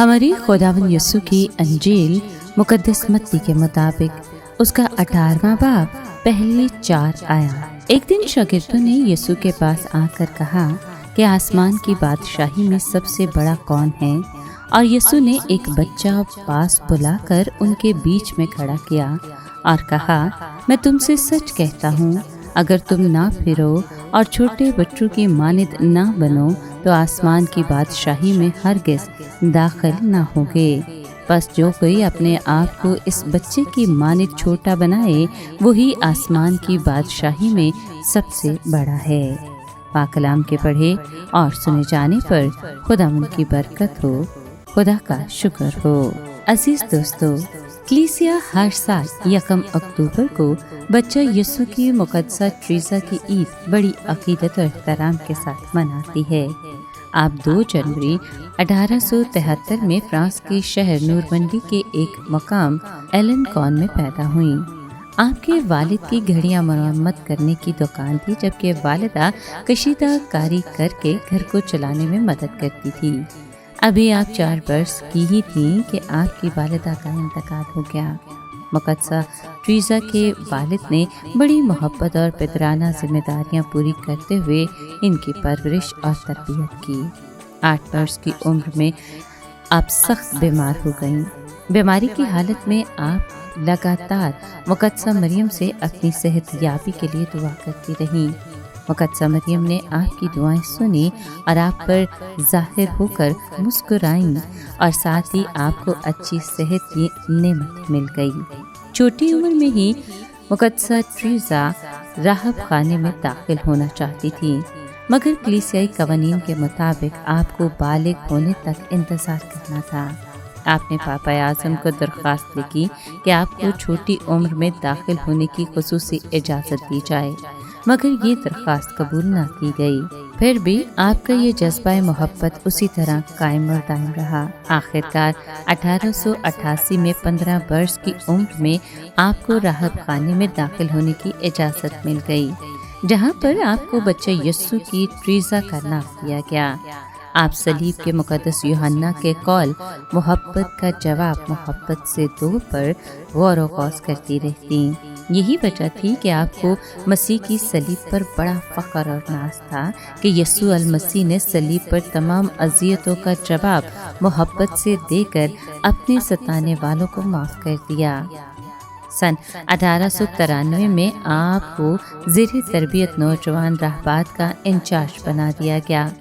हमारी खुदावंद यीशु की अंजील मुकद्दस मत्ती के मुताबिक उसका 18वां बाब पहली 4 आया। एक दिन शागिर्दों ने यीशु के पास आकर कहा कि आसमान की बादशाही में सबसे बड़ा कौन है, और यीशु ने एक बच्चा पास बुलाकर उनके बीच में खड़ा किया और कहा, मैं तुमसे सच कहता हूँ, अगर तुम ना फिरो और छोटे बच्चों की मानिद ना बनो तो आसमान की बादशाही में हरगिज़ दाखिल ना होगे। बस जो कोई अपने आप को इस बच्चे की मानिद छोटा बनाए वही आसमान की बादशाही में सबसे बड़ा है। पाक कलाम के पढ़े और सुने जाने पर खुदावंद की बरकत हो, खुदा का शुक्र हो। अजीज दोस्तों, कलीसिया हर साल 1 अक्टूबर को बच्चा यीशु की मुकद्दसा ट्रीजा की ईद बड़ी अकीदत और एहतराम के साथ मनाती है। आप 2 जनवरी 1873 में फ्रांस के शहर नूरमंडी के एक मकाम एलेनकॉन में पैदा हुई। आपके वालिद की घड़ियां मरम्मत करने की दुकान थी, जबकि वालिदा कशीदा कारी करके घर को चलाने में मदद करती थी। अभी आप 4 वर्ष की ही थी कि आपकी वालिदा का इंतकाल हो गया। मुकद्दसा ट्रीजा के वालिद ने बड़ी मोहब्बत और पितराना जिम्मेदारियां पूरी करते हुए इनकी परवरिश और तरबियत की। 8 वर्ष की उम्र में आप सख्त बीमार हो गईं। बीमारी की हालत में आप लगातार मुकद्दसा मरियम से अपनी सेहत याबी के लिए दुआ करती रहीं। मुकद्दसा मरियम ने आपकी दुआएं सुनी और आप पर जाहिर होकर मुस्कुराईं और साथ ही आपको अच्छी सेहत की नेमत मिल गई। छोटी उम्र में ही मुकद्दसा ट्रीजा राहब खाने में दाखिल होना चाहती थी, मगर कलीसियाई कवानीन के मुताबिक आपको बालिग होने तक इंतजार करना था। आपने पापा आज़म को दरख्वास्त लिखी कि आपको छोटी उम्र में दाखिल होने की खुसूसी इजाज़त दी जाए, मगर ये दरख्वास्त कबूल ना की गई। फिर भी आपका ये जज्बा मोहब्बत उसी तरह कायम और दायम रहा। आखिरकार 1888 में 15 वर्ष की उम्र में आपको राहब खाने में दाखिल होने की इजाज़त मिल गई, जहाँ पर आपको बच्चा यीशु की ट्रीजा का नाम दिया गया। आप सलीब के मुकद्दस यूहन्ना के कौल मोहब्बत का जवाब मोहब्बत से दो पर गौर व गौस करती रहती। यही वजह थी कि आपको मसीह की सलीब पर बड़ा फ़ख्र और नाज था कि यीशु अल मसीह ने सलीब पर तमाम अज़ियतों का जवाब मोहब्बत से देकर अपने सताने वालों को माफ़ कर दिया। सन 1893 में आपको ज़ेरे तरबियत नौजवान राहबात का इंचार्ज बना दिया गया।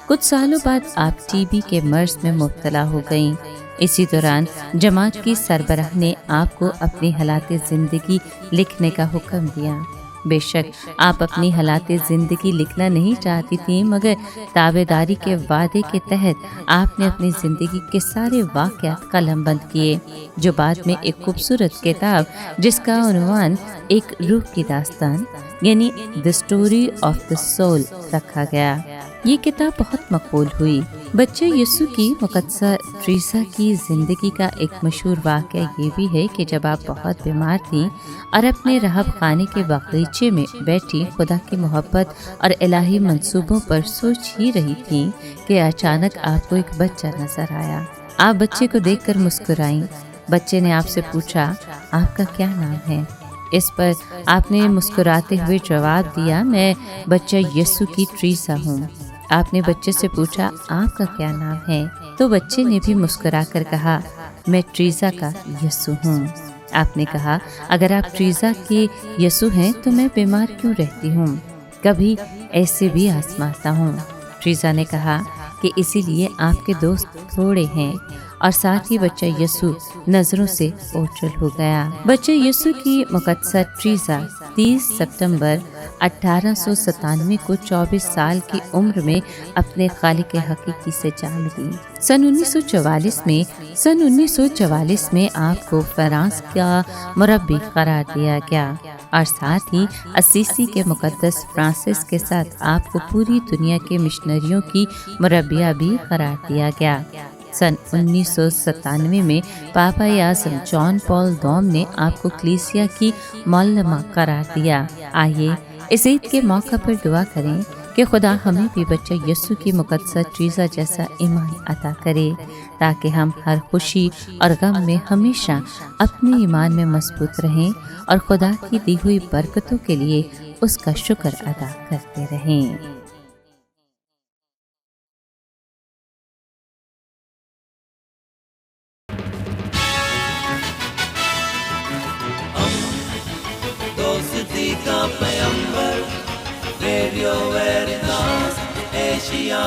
कुछ सालों बाद आप टीबी के मर्ज में मुब्तला हो गईं। इसी दौरान जमात की सरबराह ने आपको अपनी हालात ज़िंदगी लिखने का हुक्म दिया। बेशक आप अपनी हालात ज़िंदगी लिखना नहीं चाहती थी, मगर ताबेदारी के वादे के तहत आपने अपनी ज़िंदगी के सारे वाक़यात कलमबंद किए, जो बाद में एक खूबसूरत किताब जिसका उन्वान एक रूह की दास्तान यानी the story of the soul रखा गया। ये किताब बहुत मकबूल हुई। बच्चे यीशु की मुकद्दसा ट्रीजा की ज़िंदगी का एक मशहूर वाक़या ये भी है कि जब आप बहुत बीमार थी और अपने राहब खाने के बगीचे में बैठी खुदा की मोहब्बत और इलाही मंसूबों पर सोच ही रही थी कि अचानक आपको एक बच्चा नजर आया। आप बच्चे को देखकर मुस्कुराईं। बच्चे ने आपसे पूछा, आपका क्या नाम है? इस पर आपने मुस्कुराते हुए जवाब दिया, मैं बच्चा यीशु की ट्रीजा हूँ। आपने बच्चे से पूछा, आपका क्या नाम है? तो बच्चे ने भी मुस्कुराकर कहा, मैं ट्रीजा का यीशु हूँ। आपने कहा, अगर आप ट्रीजा के यीशु हैं तो मैं बीमार क्यों रहती हूँ? कभी ऐसे भी आजमाता हूँ। ट्रीजा ने कहा कि इसीलिए आपके दोस्त थोड़े हैं, और साथ ही बच्चा यीशु नज़रों से ओझल हो गया। बच्चा यीशु की मुकद्दसा ट्रीजा 30 सितंबर 1897 को 24 साल की उम्र में अपने खालिक हकीकी से जा मिली। सन 1944 में आपको फ्रांस का मुरब्बी करार दिया गया, और साथ ही असीसी के मुकद्दस फ्रांसिस के साथ आपको पूरी दुनिया के मिशनरियों की मुरब्बिया भी करार दिया गया। सन 1997 में पापा आज़म जॉन पॉल दोम ने आपको कलीसिया की मौलमा करार दिया। आइए इस ईद के मौका पर दुआ करें کہ خدا ہمیں بھی بچہ یسوع کی مقدسہ ٹریزا جیسا ایمان عطا کرے تاکہ ہم ہر خوشی اور غم میں ہمیشہ اپنے ایمان میں مضبوط رہیں اور خدا کی دی ہوئی برکتوں کے لیے اس کا شکر ادا کرتے رہیں۔ دوستی کا پیمبر ریڈیو ویریتاس ایشیا۔